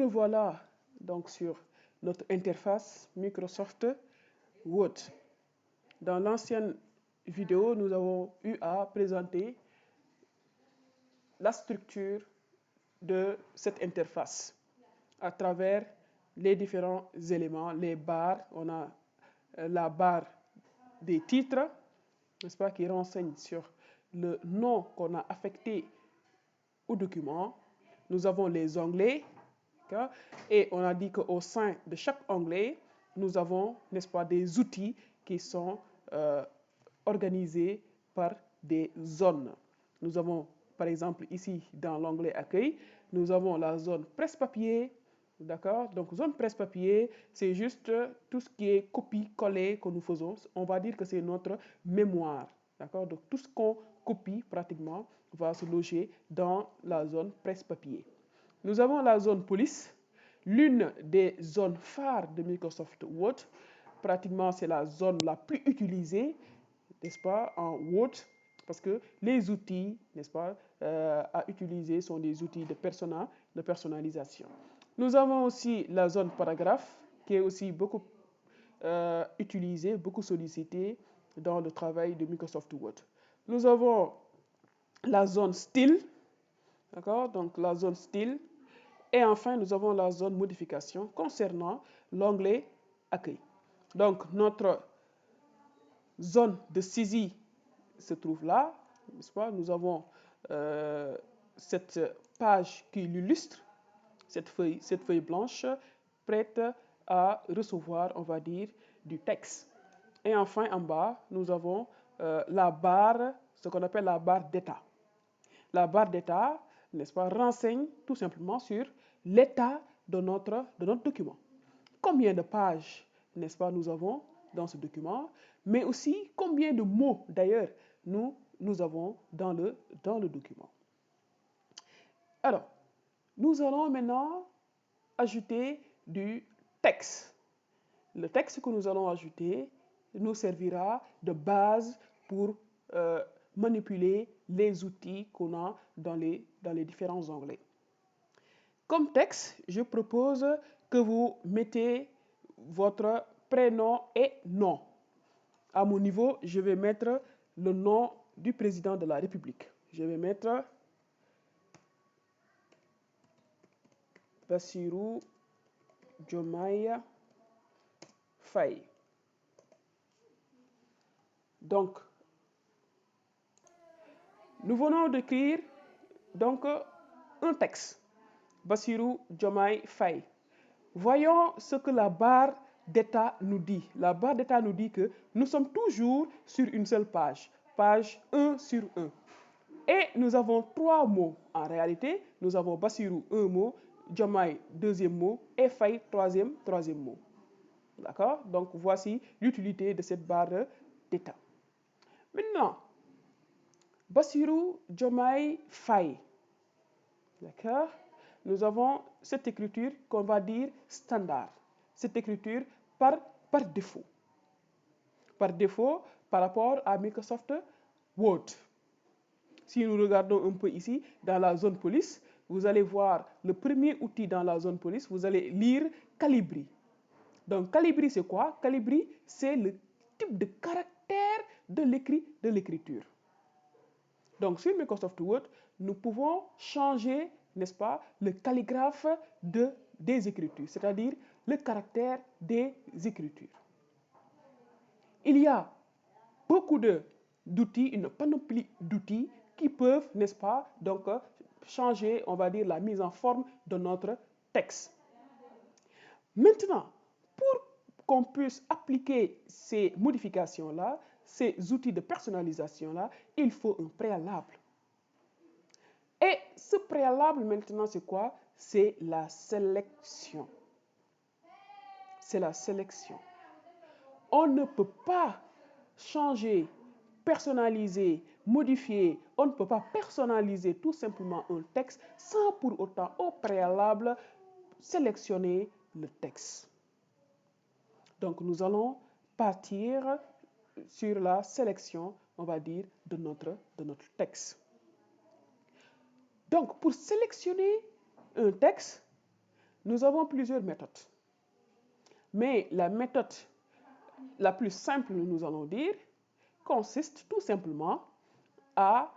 revoilà donc sur notre interface Microsoft Word. Dans l'ancienne vidéo, nous avons eu à présenter la structure de cette interface à travers les différents éléments, les barres. On a la barre des titres, n'est-ce pas, qui renseigne sur le nom qu'on a affecté au document. Nous avons les onglets, et on a dit qu'au sein de chaque onglet, nous avons, n'est-ce pas, des outils qui sont organisés par des zones. Nous avons, par exemple, ici, dans l'onglet Accueil, nous avons la zone presse-papier, d'accord? Donc, zone presse-papier, c'est juste tout ce qui est copie-coller que nous faisons. On va dire que c'est notre mémoire, d'accord? Donc, tout ce qu'on copie, pratiquement, va se loger dans la zone presse-papier. Nous avons la zone police, l'une des zones phares de Microsoft Word. Pratiquement, c'est la zone la plus utilisée, n'est-ce pas, en Word, parce que les outils, n'est-ce pas, à utiliser sont des outils de personnalisation. Nous avons aussi la zone paragraphe, qui est aussi beaucoup utilisée, beaucoup sollicitée dans le travail de Microsoft Word. Nous avons la zone style, d'accord, donc la zone style. Et enfin, nous avons la zone modification concernant l'onglet Accueil. Donc, notre zone de saisie se trouve là, n'est-ce pas? Nous avons cette page qui l'illustre, cette feuille blanche, prête à recevoir, on va dire, du texte. Et enfin, en bas, nous avons la barre, ce qu'on appelle la barre d'état. La barre d'état, n'est-ce pas, renseigne tout simplement sur l'état de notre document. Combien de pages, n'est-ce pas, nous avons dans ce document, mais aussi combien de mots, d'ailleurs, nous avons dans le document. Alors, nous allons maintenant ajouter du texte. Le texte que nous allons ajouter nous servira de base pour manipuler les outils qu'on a dans les différents onglets. Comme texte, je propose que vous mettez votre prénom et nom. À mon niveau, je vais mettre le nom du président de la République. Je vais mettre Bassirou Diomaye Faye. Donc, nous venons d'écrire donc un texte. Bassirou Diomaye Faye. Voyons ce que la barre d'état nous dit. La barre d'état nous dit que nous sommes toujours sur une seule page, page 1 sur 1. Et nous avons 3 mots. En réalité, nous avons Bassirou, 1 mot, Diomaye, 2e mot, et Faye, 3e mot. D'accord? Donc, voici l'utilité de cette barre d'état. Maintenant, Bassirou Diomaye Faye. D'accord? Nous avons cette écriture qu'on va dire standard. Cette écriture par défaut. Par défaut par rapport à Microsoft Word. Si nous regardons un peu ici, dans la zone police, vous allez voir le premier outil dans la zone police, vous allez lire Calibri. Donc Calibri, c'est quoi? Calibri, c'est le type de caractère de l'écriture. Donc sur Microsoft Word, nous pouvons changer, n'est-ce pas, le calligraphe des écritures, c'est-à-dire le caractère des écritures. Il y a beaucoup d'outils, une panoplie d'outils qui peuvent, n'est-ce pas, donc changer, on va dire, la mise en forme de notre texte. Maintenant, pour qu'on puisse appliquer ces modifications-là, ces outils de personnalisation-là, il faut un préalable. Et ce préalable, maintenant, c'est quoi? C'est la sélection. C'est la sélection. On ne peut pas changer, personnaliser, modifier. On ne peut pas personnaliser tout simplement un texte sans pour autant, au préalable, sélectionner le texte. Donc, nous allons partir sur la sélection, on va dire, de notre texte. Donc, pour sélectionner un texte, Nous avons plusieurs méthodes. Mais la méthode la plus simple, nous allons dire, consiste tout simplement à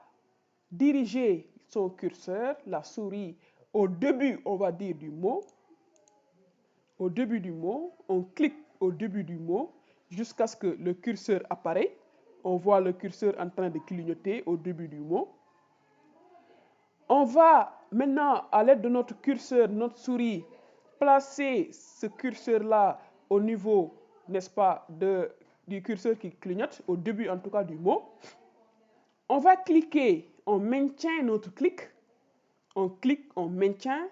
diriger son curseur, la souris, au début, on va dire, du mot. Au début du mot, on clique au début du mot jusqu'à ce que le curseur apparaisse. On voit le curseur en train de clignoter au début du mot. On va maintenant, à l'aide de notre curseur, notre souris, placer ce curseur-là au niveau, n'est-ce pas, du curseur qui clignote, au début en tout cas du mot. On va cliquer, on maintient notre clic, on clique, on maintient,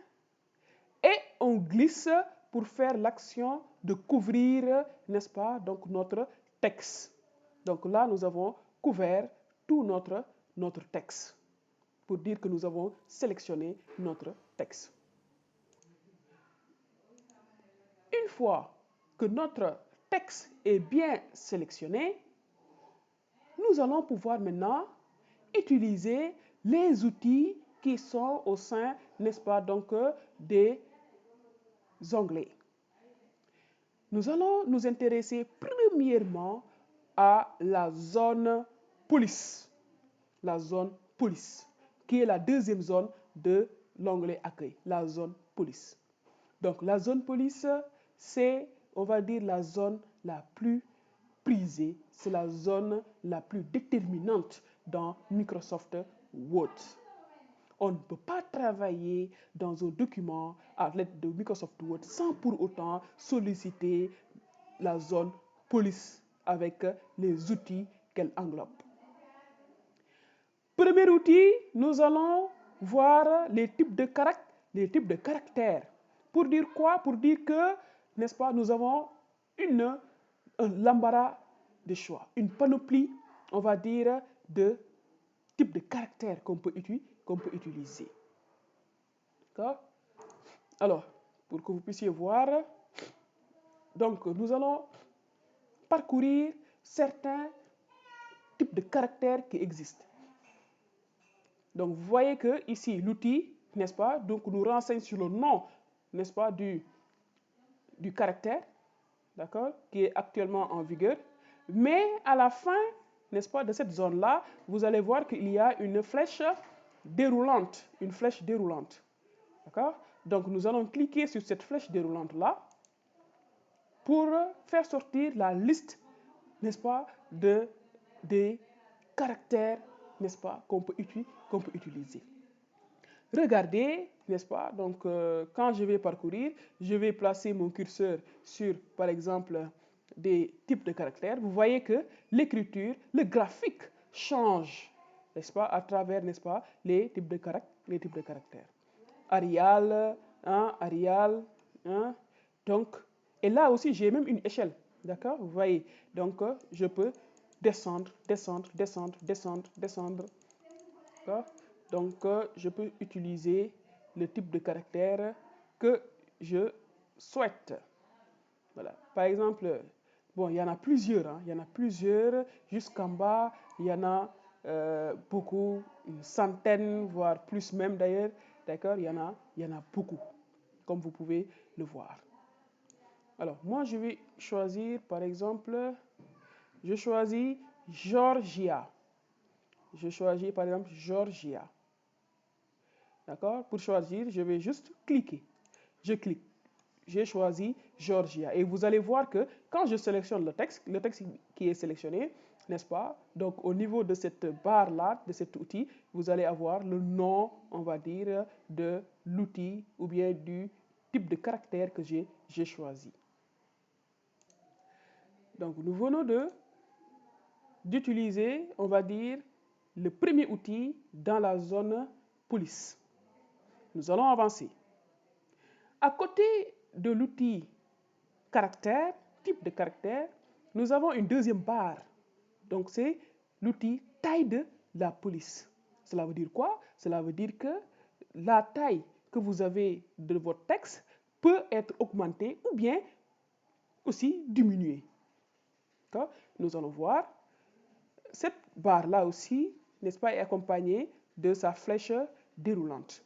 et on glisse pour faire l'action de couvrir, n'est-ce pas, donc notre texte. Donc là, nous avons couvert tout notre texte pour dire que nous avons sélectionné notre texte. Une fois que notre texte est bien sélectionné, nous allons pouvoir maintenant utiliser les outils qui sont au sein, n'est-ce pas, donc des onglets. Nous allons nous intéresser premièrement à la zone police. La zone police, qui est la deuxième zone de l'onglet accueil, la zone police. Donc la zone police, c'est, on va dire, la zone la plus prisée, c'est la zone la plus déterminante dans Microsoft Word. On ne peut pas travailler dans un document à l'aide de Microsoft Word sans pour autant solliciter la zone police avec les outils qu'elle englobe. Premier outil, nous allons voir les types de caractères. Pour dire quoi? Pour dire que, n'est-ce pas, nous avons l'embarras de choix, une panoplie, on va dire, de types de caractères qu'on peut utiliser. D'accord? Alors, pour que vous puissiez voir, donc nous allons parcourir certains types de caractères qui existent. Donc, vous voyez que ici, l'outil, n'est-ce pas, donc nous renseigne sur le nom, n'est-ce pas, du caractère, d'accord, qui est actuellement en vigueur. Mais à la fin, n'est-ce pas, de cette zone-là, vous allez voir qu'il y a une flèche déroulante, d'accord. Donc, nous allons cliquer sur cette flèche déroulante-là pour faire sortir la liste, n'est-ce pas, des caractères, n'est-ce pas, qu'on peut utiliser. Regardez, n'est-ce pas, donc quand je vais parcourir, je vais placer mon curseur sur, par exemple, des types de caractères. Vous voyez que l'écriture, le graphique change, n'est-ce pas, à travers, n'est-ce pas, les types de caractères. Arial, Arial, donc, et là aussi, j'ai même une échelle, d'accord, vous voyez, donc je peux descendre, d'accord. Donc, je peux utiliser le type de caractère que je souhaite. Voilà. Par exemple, bon, il y en a plusieurs, jusqu'en bas, il y en a beaucoup, une centaine, voire plus même d'ailleurs, d'accord, il y en a beaucoup, comme vous pouvez le voir. Alors, moi, je vais choisir, par exemple, je choisis Georgia. Je choisis, par exemple, Georgia. D'accord? Pour choisir, je vais juste cliquer. Je clique. J'ai choisi Georgia. Et vous allez voir que quand je sélectionne le texte qui est sélectionné, n'est-ce pas? Donc, au niveau de cette barre-là, de cet outil, vous allez avoir le nom, on va dire, de l'outil ou bien du type de caractère que j'ai choisi. Donc, nous venons d'utiliser, on va dire, le premier outil dans la zone police. Nous allons avancer. À côté de l'outil caractère, type de caractère, nous avons une deuxième barre. Donc, c'est l'outil taille de la police. Cela veut dire quoi? Cela veut dire que la taille que vous avez de votre texte peut être augmentée ou bien aussi diminuée. Nous allons voir. Cette barre-là aussi, n'est-ce pas, est accompagnée de sa flèche déroulante.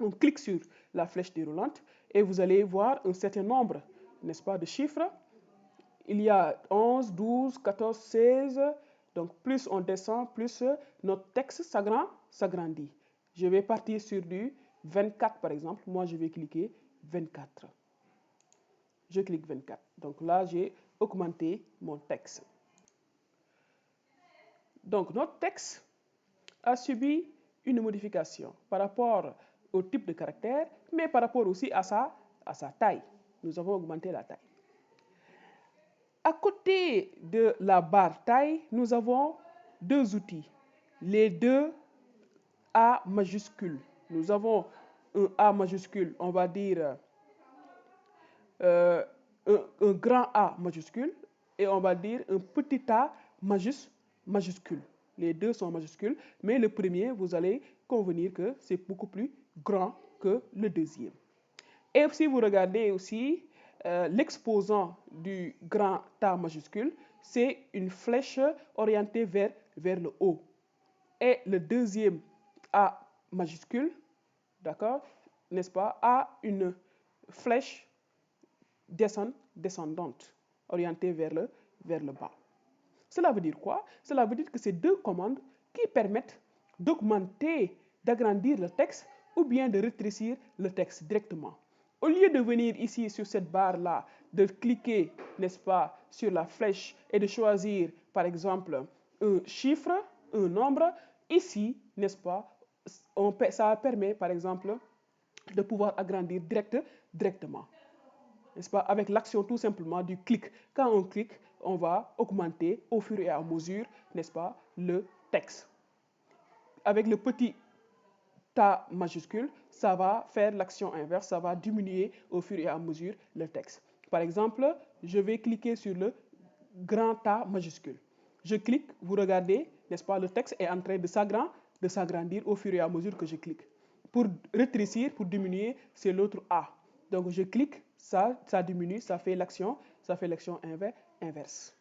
On clique sur la flèche déroulante et vous allez voir un certain nombre, n'est-ce pas, de chiffres. Il y a 11, 12, 14, 16. Donc, plus on descend, plus notre texte s'agrandit. Je vais partir sur du 24, par exemple. Moi, je vais cliquer 24. Je clique 24. Donc là, j'ai augmenté mon texte. Donc, notre texte a subi une modification par rapport au type de caractère, mais par rapport aussi à sa taille. Nous avons augmenté la taille. À côté de la barre taille, nous avons deux outils. Les deux A majuscules. Nous avons un A majuscule, on va dire un grand A majuscule, et on va dire un petit a majuscule. Les deux sont majuscules, mais le premier, vous allez convenir que c'est beaucoup plus grand que le deuxième. Et si vous regardez aussi l'exposant du grand A majuscule, c'est une flèche orientée vers le haut. Et le deuxième A majuscule, d'accord, n'est-ce pas, a une flèche descendante, orientée vers le bas. Cela veut dire quoi? Cela veut dire que c'est deux commandes qui permettent d'augmenter, d'agrandir le texte ou bien de rétrécir le texte directement. Au lieu de venir ici sur cette barre-là, de cliquer, n'est-ce pas, sur la flèche et de choisir, par exemple, un chiffre, un nombre, ici, n'est-ce pas, ça permet, par exemple, de pouvoir agrandir directement. N'est-ce pas, avec l'action tout simplement du clic. Quand on clique, on va augmenter au fur et à mesure, n'est-ce pas, le texte. Avec le petit A majuscule, ça va faire l'action inverse, ça va diminuer au fur et à mesure le texte. Par exemple, je vais cliquer sur le grand A majuscule. Je clique, vous regardez, n'est-ce pas, le texte est en train de s'agrandir au fur et à mesure que je clique. Pour rétrécir, pour diminuer, c'est l'autre A. Donc je clique, ça diminue, ça fait l'action inverse.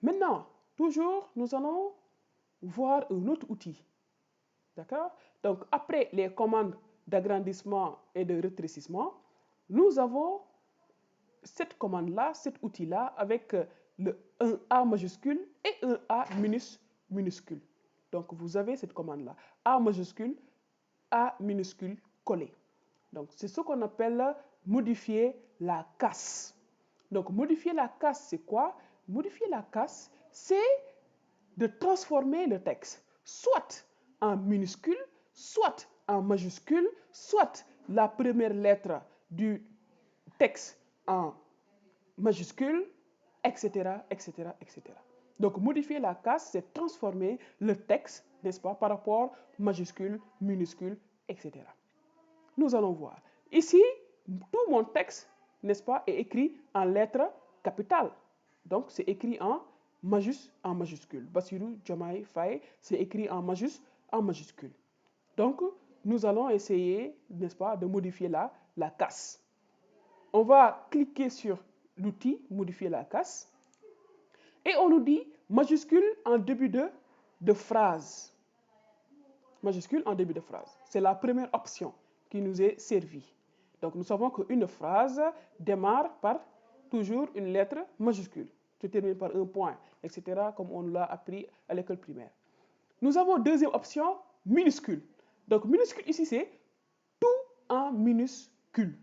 Maintenant, toujours, nous allons voir un autre outil. D'accord? Donc après les commandes d'agrandissement et de rétrécissement, nous avons cette commande-là, cet outil-là, avec un A majuscule et un A minuscule. Donc vous avez cette commande-là, A majuscule, A minuscule collé. Donc c'est ce qu'on appelle modifier la casse. Donc modifier la casse, c'est quoi? Modifier la casse, c'est de transformer le texte, soit en minuscule, soit en majuscule, soit la première lettre du texte en majuscule, etc., etc., etc. Donc, modifier la casse, c'est transformer le texte, n'est-ce pas, par rapport majuscule, minuscule, etc. Nous allons voir. Ici, tout mon texte, n'est-ce pas, est écrit en lettres capitales. Donc, c'est écrit en majuscule. Bassirou Diomaye Faye, c'est écrit en majuscule. Donc, nous allons essayer, n'est-ce pas, de modifier la casse. On va cliquer sur l'outil modifier la casse et on nous dit majuscule en début de phrase. Majuscule en début de phrase. C'est la première option qui nous est servie. Donc nous savons qu'une phrase démarre par toujours une lettre majuscule. Se termine par un point, etc. comme on l'a appris à l'école primaire. Nous avons deuxième option, minuscule. Donc minuscule ici c'est tout en minuscule.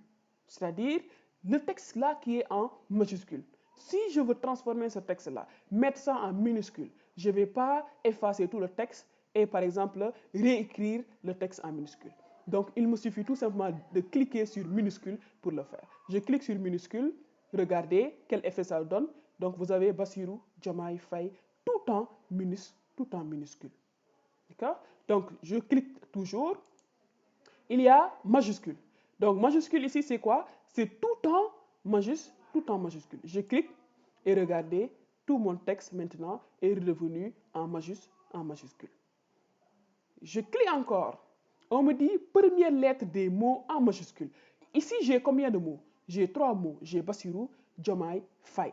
C'est-à-dire le texte là qui est en majuscule. Si je veux transformer ce texte-là, mettre ça en minuscule, je ne vais pas effacer tout le texte et par exemple réécrire le texte en minuscule. Donc il me suffit tout simplement de cliquer sur minuscule pour le faire. Je clique sur minuscule, regardez quel effet ça donne. Donc vous avez Bassirou Diomaye Faye tout en minuscule. D'accord? Donc je clique toujours. Il y a majuscule. Donc majuscule ici c'est quoi? C'est tout en majuscule. Je clique et regardez, tout mon texte maintenant est redevenu en majuscule. Je clique encore. On me dit première lettre des mots en majuscule. Ici j'ai combien de mots? J'ai 3 mots. J'ai Bassirou Diomaye Faye.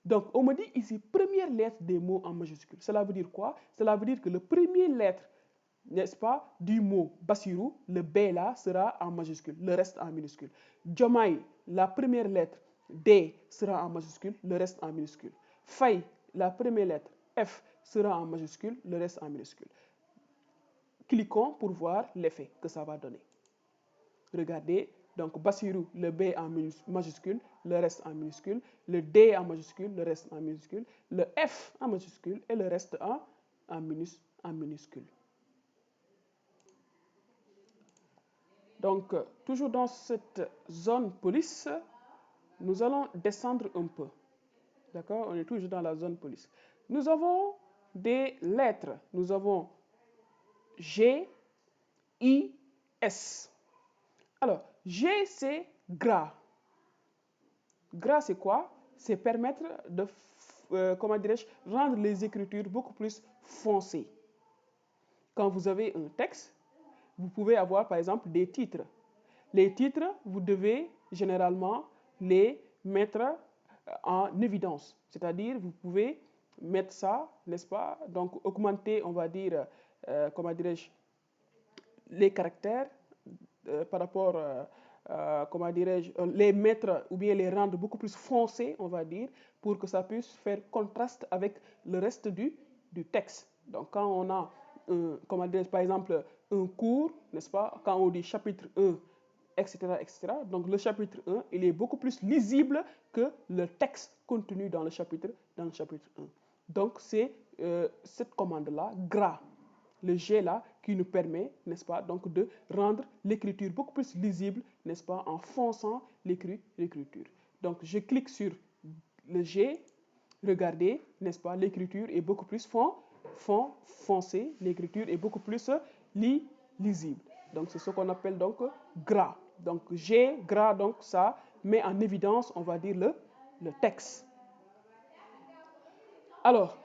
Donc on me dit ici première lettre des mots en majuscule. Cela veut dire quoi? Cela veut dire que la première lettre n'est-ce pas, du mot Bassirou, le B là sera en majuscule, le reste en minuscule. Diomaye, la première lettre D sera en majuscule, le reste en minuscule. Faye, la première lettre F sera en majuscule, le reste en minuscule. Cliquons pour voir l'effet que ça va donner. Regardez, donc Bassirou, le B en majuscule, le reste en minuscule, le D en majuscule, le reste en minuscule, le F en majuscule et le reste en minuscule. Donc, toujours dans cette zone police, nous allons descendre un peu. D'accord? On est toujours dans la zone police. Nous avons des lettres. Nous avons G, I, S. Alors, G, c'est gras. Gras, c'est quoi? C'est permettre de, comment dirais-je, rendre les écritures beaucoup plus foncées. Quand vous avez un texte, vous pouvez avoir par exemple des titres. Les titres, vous devez généralement les mettre en évidence. C'est-à-dire, vous pouvez mettre ça, n'est-ce pas? Donc, augmenter, on va dire, comment dirais-je, les caractères par rapport, comment dirais-je, les mettre ou bien les rendre beaucoup plus foncés, on va dire, pour que ça puisse faire contraste avec le reste du texte. Donc, quand on a, comment dirais-je, par exemple, un cours, n'est-ce pas, quand on dit chapitre 1, etc., etc. Donc, le chapitre 1, il est beaucoup plus lisible que le texte contenu dans le chapitre 1. Donc, c'est cette commande-là, gras, le G là, qui nous permet, n'est-ce pas, donc de rendre l'écriture beaucoup plus lisible, n'est-ce pas, en fonçant l'écriture. Donc, je clique sur le G, regardez, n'est-ce pas, l'écriture est beaucoup plus foncée, l'écriture est beaucoup plus lisible. Donc, c'est ce qu'on appelle donc gras. Donc, G, gras, donc ça met en évidence, on va dire, le texte. Alors,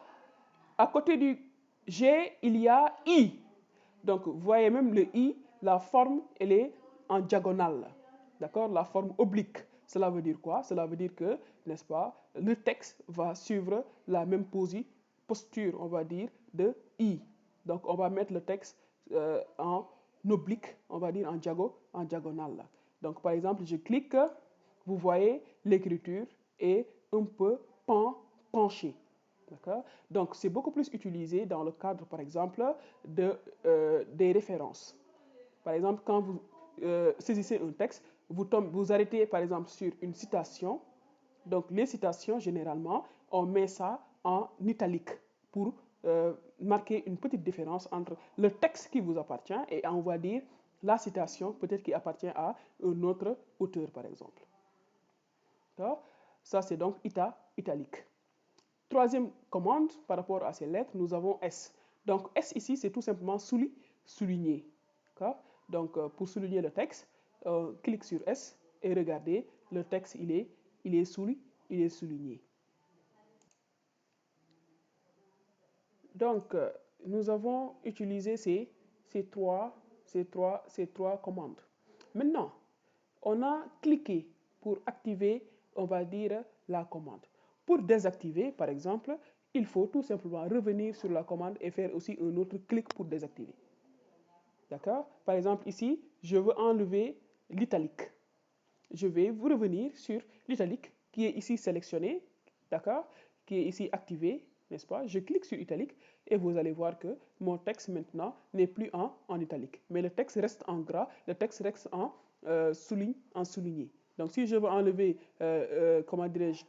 à côté du G, il y a I. Donc, vous voyez même le I, la forme, elle est en diagonale. D'accord? La forme oblique. Cela veut dire quoi? Cela veut dire que, n'est-ce pas, le texte va suivre la même posture, on va dire, de I. Donc, on va mettre le texte en oblique, on va dire en diagonale. Donc, par exemple, je clique, vous voyez, l'écriture est un peu penchée. Donc, c'est beaucoup plus utilisé dans le cadre, par exemple, des références. Par exemple, quand vous saisissez un texte, vous arrêtez, par exemple, sur une citation. Donc, les citations, généralement, on met ça en italique pour marquer une petite différence entre le texte qui vous appartient et, on va dire, la citation, peut-être qui appartient à un autre auteur, par exemple. Ça, c'est donc italique. Troisième commande par rapport à ces lettres, nous avons S. Donc S ici, c'est tout simplement souligner. Donc pour souligner le texte, clique sur S et regardez, le texte il est souligné. Donc nous avons utilisé ces trois commandes. Maintenant, on a cliqué pour activer, on va dire, la commande. Pour désactiver, par exemple, il faut tout simplement revenir sur la commande et faire aussi un autre clic pour désactiver. D'accord? Par exemple, ici, je veux enlever l'italique. Je vais vous revenir sur l'italique qui est ici sélectionné, d'accord? Qui est ici activé, n'est-ce pas? Je clique sur italique et vous allez voir que mon texte maintenant n'est plus en italique. Mais le texte reste en gras, le texte reste en souligné. Donc, si je veux enlever, comment dirais-je,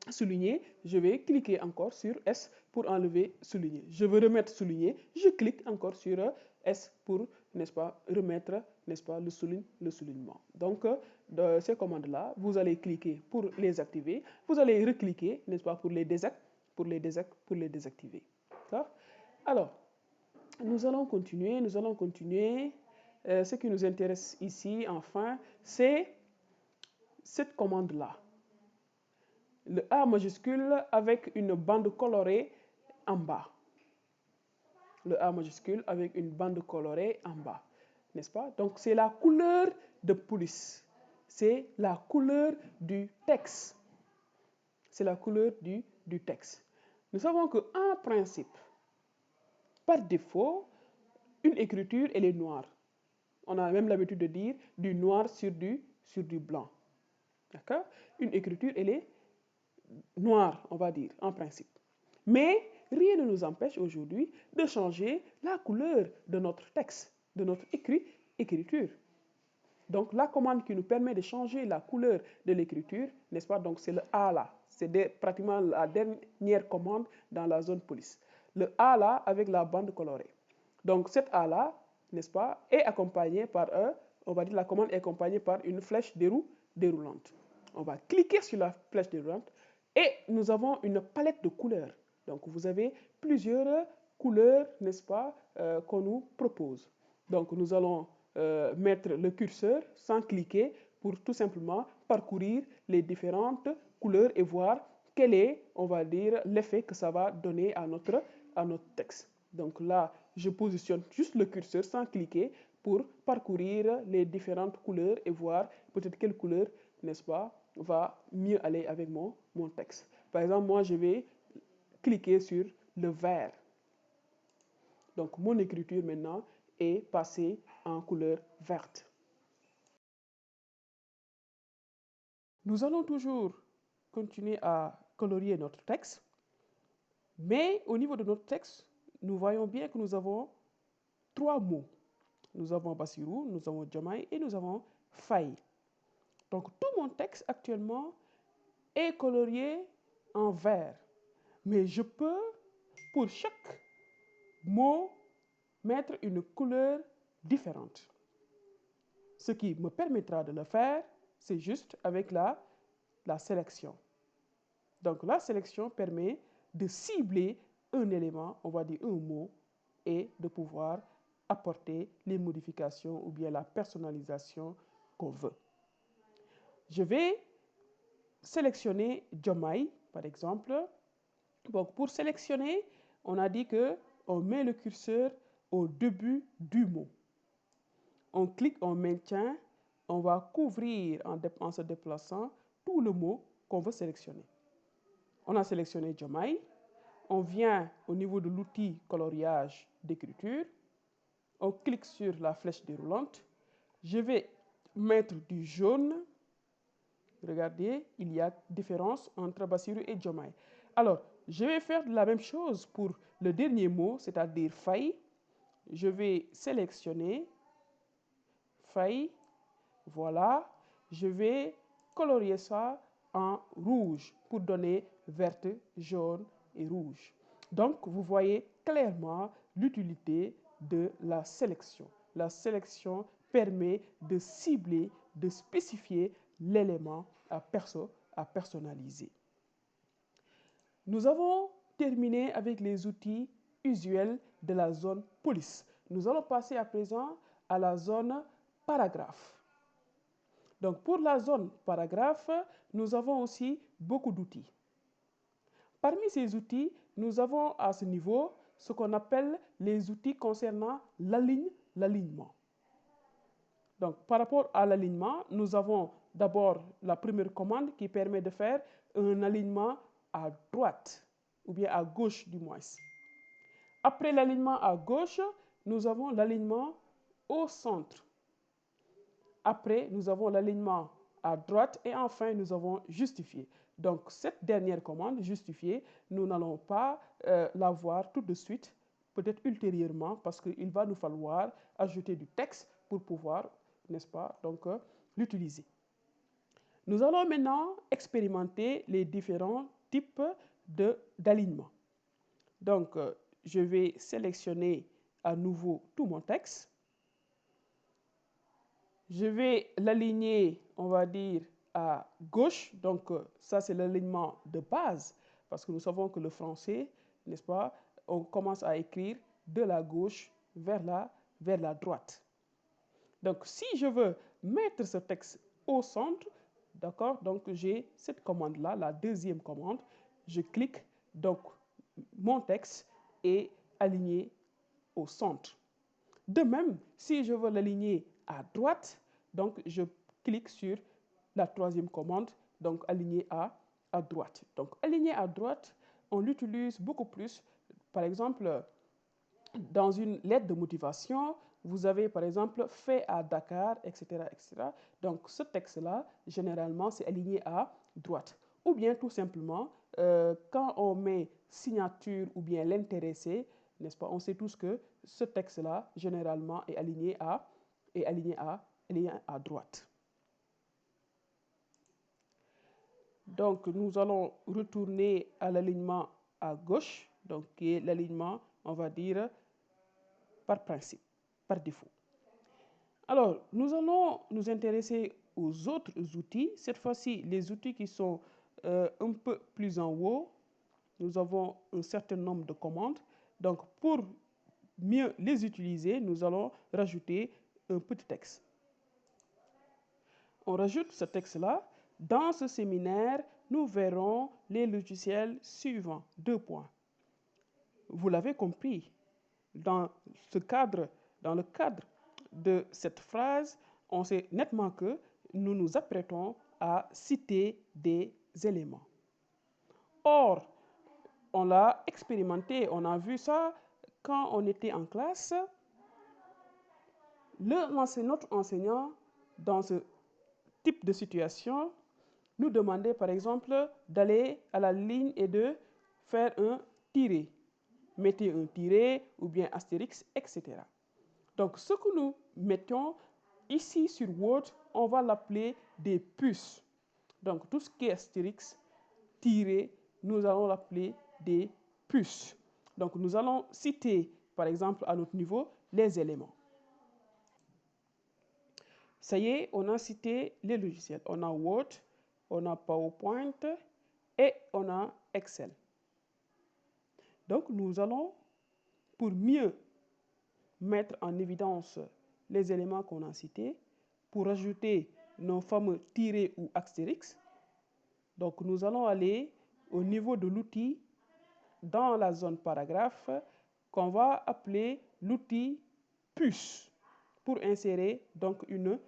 souligné, je vais cliquer encore sur S pour enlever souligné. Je veux remettre souligné, je clique encore sur S pour, n'est-ce pas, remettre, n'est-ce pas, le soulignement. Donc, de ces commandes-là, vous allez cliquer pour les activer, vous allez recliquer, n'est-ce pas, pour les désactiver. Alors, nous allons continuer. Ce qui nous intéresse ici, enfin, c'est cette commande-là. Le A majuscule avec une bande colorée en bas. Le A majuscule avec une bande colorée en bas. N'est-ce pas? Donc, c'est la couleur de police. C'est la couleur du texte. C'est la couleur du texte. Nous savons qu'en principe, par défaut, une écriture, elle est noire. On a même l'habitude de dire du noir sur du blanc. D'accord? Une écriture, elle est noire, on va dire, en principe. Mais rien ne nous empêche aujourd'hui de changer la couleur de notre texte, de notre écriture. Donc, la commande qui nous permet de changer la couleur de l'écriture, n'est-ce pas? Donc, c'est le A là. C'est pratiquement la dernière commande dans la zone police. Le A là avec la bande colorée. Donc, cette A là, n'est-ce pas, est accompagnée par on va dire la commande est accompagnée par une flèche déroulante. On va cliquer sur la flèche déroulante et nous avons une palette de couleurs. Donc, vous avez plusieurs couleurs, n'est-ce pas, qu'on nous propose. Donc, nous allons mettre le curseur sans cliquer pour tout simplement parcourir les différentes couleurs et voir quel est, on va dire, l'effet que ça va donner à notre texte. Donc là, je positionne juste le curseur sans cliquer pour parcourir les différentes couleurs et voir peut-être quelle couleur, n'est-ce pas, va mieux aller avec mon texte. Par exemple, moi, je vais cliquer sur le vert. Donc, mon écriture maintenant est passée en couleur verte. Nous allons toujours continuer à colorier notre texte, mais au niveau de notre texte, nous voyons bien que nous avons 3 mots. Nous avons Bassirou, nous avons Diomaye et nous avons Faye. Donc, tout mon texte actuellement est colorié en vert. Mais je peux, pour chaque mot, mettre une couleur différente. Ce qui me permettra de le faire, c'est juste avec la sélection. Donc, la sélection permet de cibler un élément, on va dire un mot, et de pouvoir apporter les modifications ou bien la personnalisation qu'on veut. Je vais sélectionner Diomaye, par exemple. Donc, pour sélectionner, on a dit qu'on met le curseur au début du mot. On clique, on maintient, on va couvrir en se déplaçant tout le mot qu'on veut sélectionner. On a sélectionné Diomaye. On vient au niveau de l'outil coloriage d'écriture. On clique sur la flèche déroulante. Je vais mettre du jaune. Regardez, il y a différence entre Bassirou et Diomaye. Alors, je vais faire la même chose pour le dernier mot, c'est-à-dire Faye. Je vais sélectionner Faye. Voilà. Je vais colorier ça en rouge pour donner verte, jaune et rouge. Donc, vous voyez clairement l'utilité de la sélection. La sélection permet de cibler, de spécifier l'élément à personnaliser. Nous avons terminé avec les outils usuels de la zone police. Nous allons passer à présent à la zone paragraphe. Donc, pour la zone paragraphe, nous avons aussi beaucoup d'outils. Parmi ces outils, nous avons à ce niveau ce qu'on appelle les outils concernant l'alignement. Donc, par rapport à l'alignement, nous avons d'abord la première commande qui permet de faire un alignement à droite, ou bien à gauche du moins. Après l'alignement à gauche, nous avons l'alignement au centre. Après, nous avons l'alignement à droite et enfin, nous avons justifié. Donc, cette dernière commande, justifier, nous n'allons pas la voir tout de suite, peut-être ultérieurement, parce qu'il va nous falloir ajouter du texte pour pouvoir, n'est-ce pas, donc l'utiliser. Nous allons maintenant expérimenter les différents types d'alignement. Donc, je vais sélectionner à nouveau tout mon texte. Je vais l'aligner, on va dire, à gauche. Donc, ça, c'est l'alignement de base, parce que nous savons que le français, n'est-ce pas, on commence à écrire de la gauche vers la droite. Donc, si je veux mettre ce texte au centre, d'accord, donc j'ai cette commande-là, la deuxième commande. Je clique, donc mon texte est aligné au centre. De même, si je veux l'aligner à droite, donc je clique sur la troisième commande, donc aligner à droite. Donc aligner à droite, on l'utilise beaucoup plus. Par exemple, dans une lettre de motivation, vous avez par exemple fait à Dakar, etc., etc. Donc ce texte-là, généralement, c'est aligné à droite. Ou bien tout simplement, quand on met signature ou bien l'intéressé, n'est-ce pas, on sait tous que ce texte-là, généralement, est aligné à droite. Donc nous allons retourner à l'alignement à gauche, donc qui est l'alignement, on va dire, par principe, par défaut. Alors, nous allons nous intéresser aux autres outils. Cette fois-ci, les outils qui sont un peu plus en haut, nous avons un certain nombre de commandes. Donc, pour mieux les utiliser, nous allons rajouter un petit texte. On rajoute ce texte-là. Dans ce séminaire, nous verrons les logiciels suivants. 2 points. Vous l'avez compris, dans le cadre de cette phrase, on sait nettement que nous nous apprêtons à citer des éléments. Or, on l'a expérimenté, on a vu ça quand on était en classe. Notre enseignant, dans ce type de situation, nous demandait par exemple d'aller à la ligne et de faire un tiré. Mettez un tiré ou bien astérix, etc. Donc, ce que nous mettons ici sur Word, on va l'appeler des puces. Donc, tout ce qui est astérix, tiré, nous allons l'appeler des puces. Donc, nous allons citer, par exemple, à notre niveau, les éléments. Ça y est, on a cité les logiciels. On a Word, on a PowerPoint et on a Excel. Donc, nous allons, pour mieux mettre en évidence les éléments qu'on a cités, pour ajouter nos fameux tirés ou astérix. Donc, nous allons aller au niveau de l'outil dans la zone paragraphe qu'on va appeler l'outil puce pour insérer donc une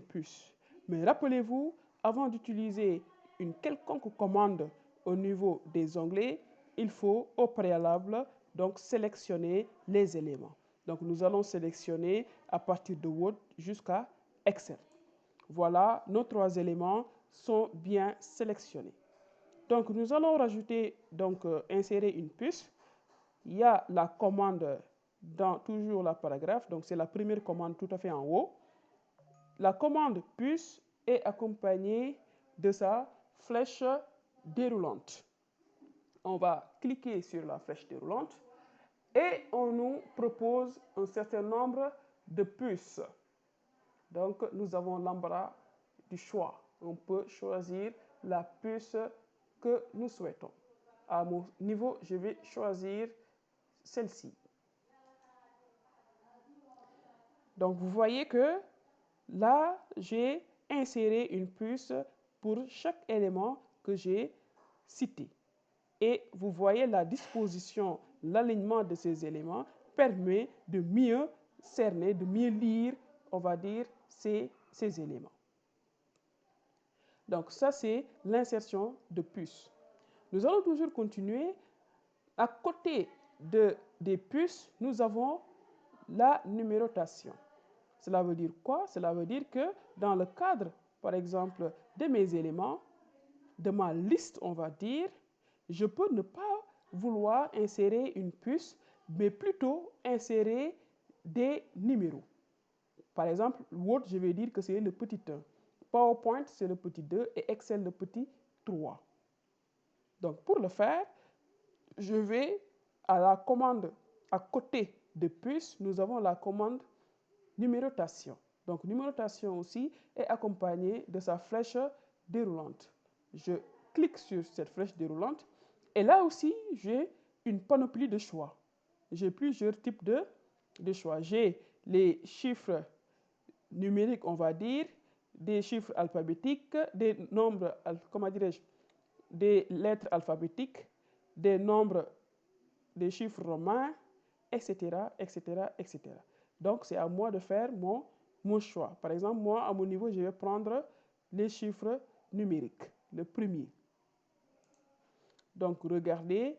puce. Mais rappelez-vous, avant d'utiliser une quelconque commande au niveau des onglets, il faut au préalable donc sélectionner les éléments. Donc nous allons sélectionner à partir de Word jusqu'à Excel. Voilà, nos 3 éléments sont bien sélectionnés. Donc nous allons rajouter, insérer une puce. Il y a la commande dans toujours la paragraphe, donc c'est la première commande tout à fait en haut. La commande puce est accompagnée de sa flèche déroulante. On va cliquer sur la flèche déroulante et on nous propose un certain nombre de puces. Donc, nous avons l'embarras du choix. On peut choisir la puce que nous souhaitons. À mon niveau, je vais choisir celle-ci. Donc, vous voyez que là, j'ai inséré une puce pour chaque élément que j'ai cité. Et vous voyez la disposition, l'alignement de ces éléments permet de mieux cerner, de mieux lire, on va dire, ces éléments. Donc ça, c'est l'insertion de puces. Nous allons toujours continuer. À côté des puces, nous avons la numérotation. Cela veut dire quoi? Cela veut dire que dans le cadre, par exemple, de mes éléments, de ma liste, on va dire, je peux ne pas vouloir insérer une puce, mais plutôt insérer des numéros. Par exemple, Word, je vais dire que c'est le petit 1. PowerPoint, c'est le petit 2 et Excel, le petit 3. Donc, pour le faire, je vais à la commande à côté de puce, nous avons la commande numérotation. Donc, numérotation aussi est accompagnée de sa flèche déroulante. Je clique sur cette flèche déroulante et là aussi, j'ai une panoplie de choix. J'ai plusieurs types de choix. J'ai les chiffres numériques, on va dire, des chiffres alphabétiques, des nombres, comment dirais-je, des lettres alphabétiques, des nombres, des chiffres romains, etc., etc., etc. Donc, c'est à moi de faire mon choix. Par exemple, moi, à mon niveau, je vais prendre les chiffres numériques, le premier. Donc, regardez,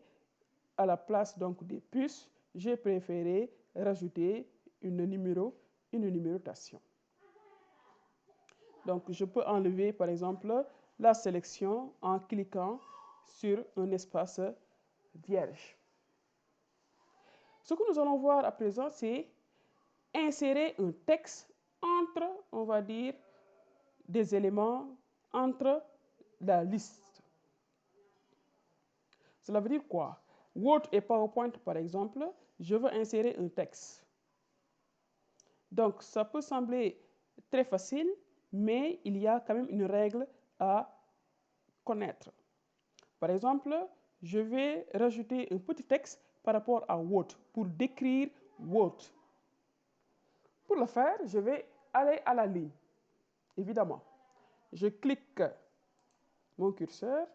à la place donc, des puces, j'ai préféré rajouter une numérotation. Donc, je peux enlever, par exemple, la sélection en cliquant sur un espace vierge. Ce que nous allons voir à présent, c'est insérer un texte entre, on va dire, des éléments entre la liste. Cela veut dire quoi? Word et PowerPoint, par exemple, je veux insérer un texte. Donc, ça peut sembler très facile, mais il y a quand même une règle à connaître. Par exemple, je vais rajouter un petit texte par rapport à Word pour décrire Word. Pour le faire, je vais aller à la ligne. Évidemment, je clique mon curseur.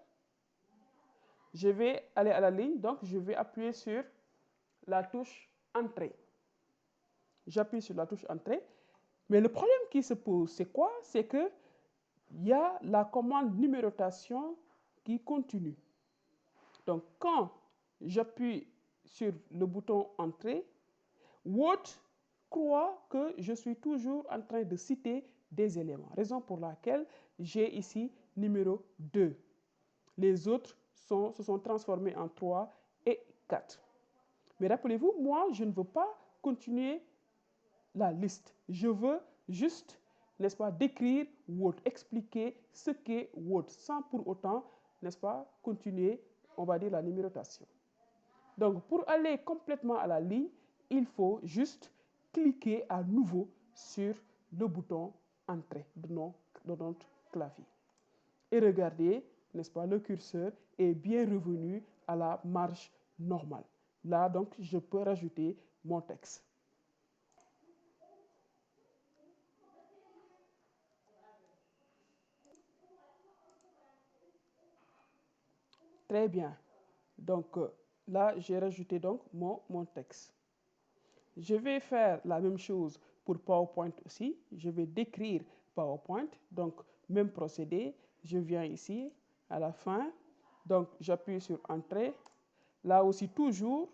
Je vais aller à la ligne, donc je vais appuyer sur la touche Entrée. J'appuie sur la touche Entrée. Mais le problème qui se pose, c'est quoi? C'est qu'il y a la commande numérotation qui continue. Donc, quand j'appuie sur le bouton Entrée, Word croit que je suis toujours en train de citer des éléments. Raison pour laquelle j'ai ici numéro 2. Les autres se sont transformés en 3 et 4. Mais rappelez-vous, moi, je ne veux pas continuer la liste. Je veux juste, n'est-ce pas, décrire Word, expliquer ce qu'est Word, sans pour autant, n'est-ce pas, continuer, on va dire, la numérotation. Donc, pour aller complètement à la ligne, il faut juste cliquer à nouveau sur le bouton Entrée de notre clavier. Et regardez, n'est-ce pas, le curseur est bien revenu à la marge normale. Là, donc, je peux rajouter mon texte. Très bien. Donc, là, j'ai rajouté donc mon texte. Je vais faire la même chose pour PowerPoint aussi. Je vais décrire PowerPoint. Donc, même procédé. Je viens ici à la fin. Donc, j'appuie sur Entrée. Là aussi, toujours,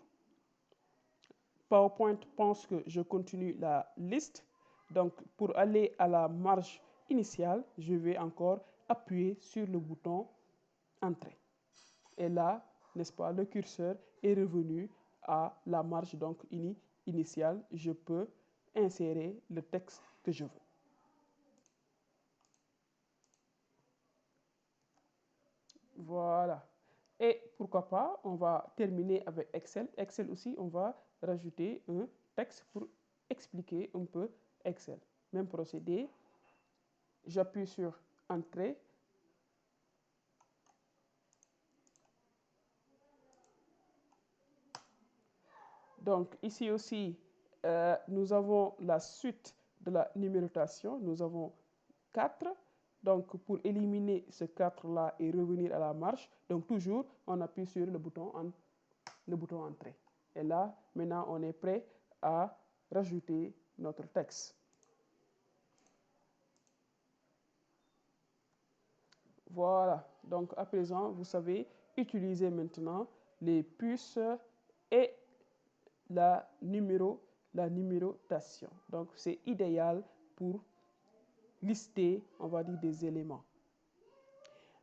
PowerPoint pense que je continue la liste. Donc, pour aller à la marge initiale, je vais encore appuyer sur le bouton Entrée. Et là, n'est-ce pas, le curseur est revenu à la marge donc initiale. Je peux insérer le texte que je veux. Voilà. Et pourquoi pas, on va terminer avec Excel. Excel aussi, on va rajouter un texte pour expliquer un peu Excel. Même procédé. J'appuie sur Entrée. Donc ici aussi, nous avons la suite de la numérotation. Nous avons 4. Donc pour éliminer ce 4-là et revenir à la marche, donc toujours on appuie sur le bouton Entrée. Et là, maintenant, on est prêt à rajouter notre texte. Voilà. Donc à présent, vous savez utiliser maintenant les puces et la numérotation. Donc, c'est idéal pour lister, on va dire, des éléments.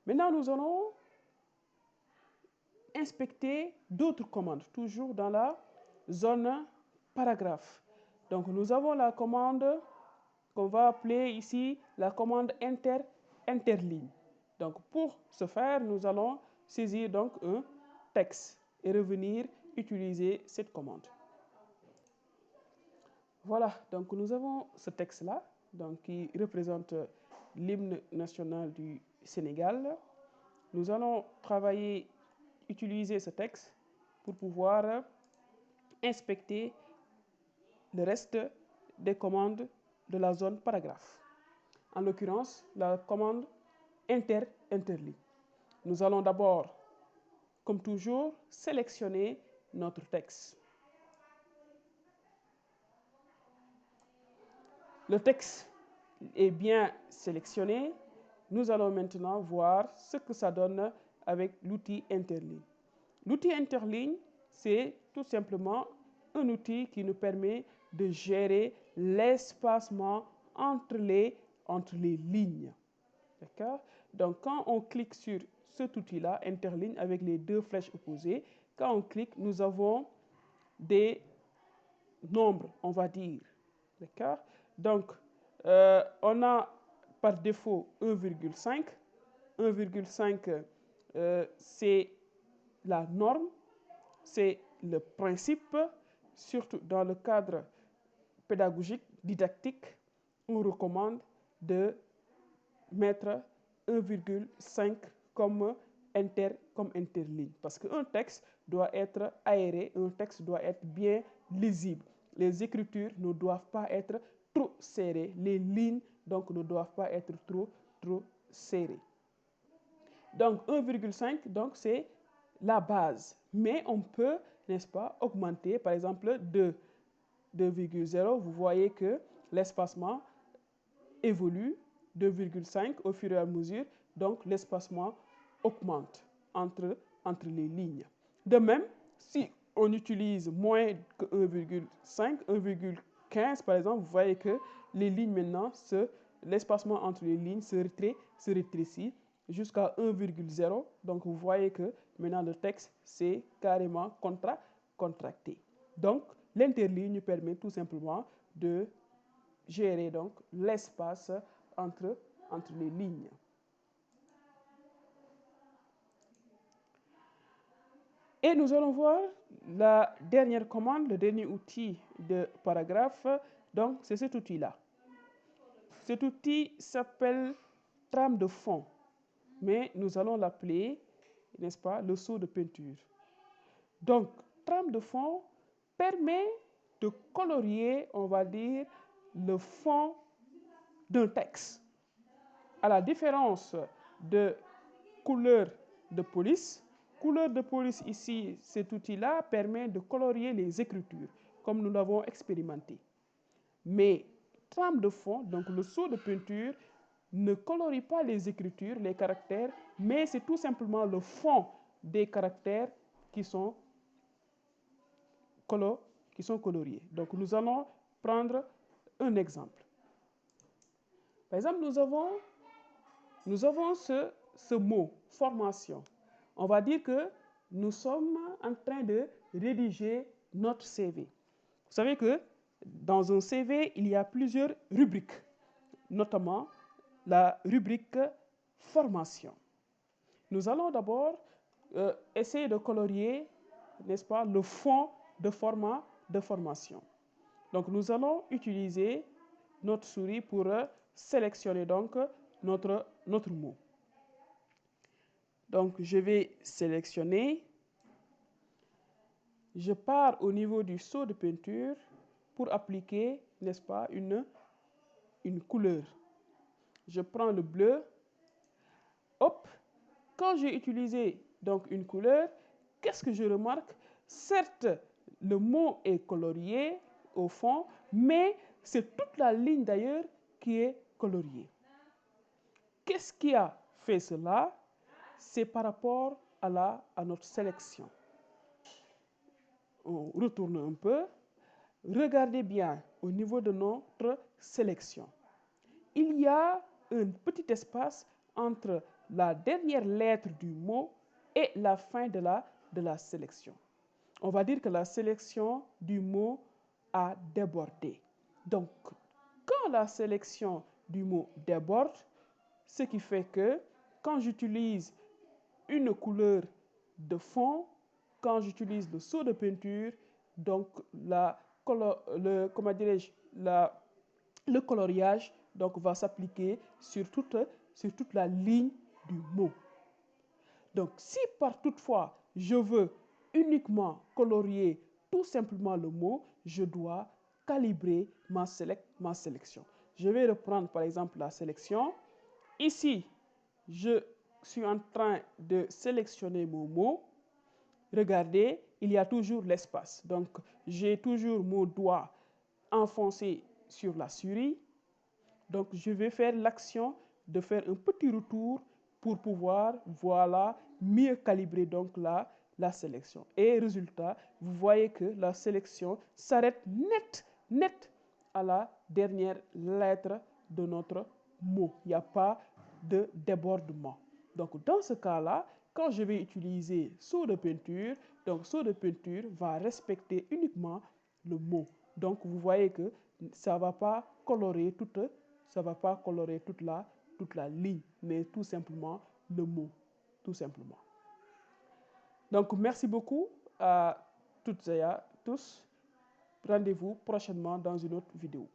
Maintenant, nous allons inspecter d'autres commandes, toujours dans la zone paragraphe. Donc, nous avons la commande qu'on va appeler ici la commande interligne. Donc, pour ce faire, nous allons saisir donc un texte et revenir utiliser cette commande. Voilà, donc nous avons ce texte-là, donc qui représente l'hymne national du Sénégal. Nous allons utiliser ce texte pour pouvoir inspecter le reste des commandes de la zone paragraphe. En l'occurrence, la commande interligne. Nous allons d'abord, comme toujours, sélectionner notre texte. Le texte est bien sélectionné. Nous allons maintenant voir ce que ça donne avec l'outil interligne. L'outil interligne, c'est tout simplement un outil qui nous permet de gérer l'espacement entre les lignes. D'accord? Donc, quand on clique sur cet outil-là, interligne avec les deux flèches opposées, quand on clique, nous avons des nombres, on va dire. D'accord? Donc, on a par défaut 1,5. 1,5, c'est la norme, c'est le principe, surtout dans le cadre pédagogique, didactique, on recommande de mettre 1,5 comme interligne. Parce qu'un texte doit être aéré, un texte doit être bien lisible. Les écritures ne doivent pas être trop serrées. Les lignes, donc, ne doivent pas être trop serrées. Donc, 1,5, donc, c'est la base. Mais on peut, n'est-ce pas, augmenter, par exemple, de 2,0. Vous voyez que l'espacement évolue 2,5 au fur et à mesure. Donc, l'espacement augmente entre les lignes. De même, si on utilise moins que 1,5, 1,15 par exemple, vous voyez que les lignes maintenant, l'espacement entre les lignes se rétrécit jusqu'à 1,0. Donc, vous voyez que maintenant le texte s'est carrément contracté. Donc, l'interligne permet tout simplement de gérer donc l'espace entre les lignes. Et nous allons voir la dernière commande, le dernier outil de paragraphe. Donc, c'est cet outil-là. Cet outil s'appelle trame de fond, mais nous allons l'appeler, n'est-ce pas, le seau de peinture. Donc, trame de fond permet de colorier, on va dire, le fond d'un texte. À la différence de couleur de police, ici, cet outil-là permet de colorier les écritures, comme nous l'avons expérimenté. Mais trame de fond, donc le seau de peinture, ne colorie pas les écritures, les caractères, mais c'est tout simplement le fond des caractères qui sont coloriés. Donc nous allons prendre un exemple. Par exemple, nous avons ce mot, formation. On va dire que nous sommes en train de rédiger notre CV. Vous savez que dans un CV, il y a plusieurs rubriques, notamment la rubrique formation. Nous allons d'abord essayer de colorier, n'est-ce pas, le fond de formation. Donc, nous allons utiliser notre souris pour sélectionner donc notre mot. Donc, je vais sélectionner. Je pars au niveau du seau de peinture pour appliquer, n'est-ce pas, une couleur. Je prends le bleu. Hop, quand j'ai utilisé donc une couleur, qu'est-ce que je remarque? Certes, le mot est colorié au fond, mais c'est toute la ligne d'ailleurs qui est coloriée. Qu'est-ce qui a fait cela? C'est par rapport à notre sélection. On retourne un peu. Regardez bien au niveau de notre sélection. Il y a un petit espace entre la dernière lettre du mot et la fin de la sélection. On va dire que la sélection du mot a débordé. Donc, quand la sélection du mot déborde, ce qui fait que quand j'utilise une couleur de fond, quand j'utilise le seau de peinture, donc le coloriage donc, va s'appliquer sur toute la ligne du mot. Donc, si par toutefois je veux uniquement colorier tout simplement le mot, je dois calibrer ma sélection. Je vais reprendre par exemple la sélection. Ici, je suis en train de sélectionner mon mot. Regardez, il y a toujours l'espace. Donc, j'ai toujours mon doigt enfoncé sur la souris. Donc, je vais faire l'action de faire un petit retour pour pouvoir, voilà, mieux calibrer donc la sélection. Et résultat, vous voyez que la sélection s'arrête net à la dernière lettre de notre mot. Il n'y a pas de débordement. Donc, dans ce cas-là, quand je vais utiliser seau de peinture, donc seau de peinture va respecter uniquement le mot. Donc, vous voyez que ça ne va pas colorer toute la ligne, mais tout simplement le mot, tout simplement. Donc, merci beaucoup à toutes et à tous. Rendez-vous prochainement dans une autre vidéo.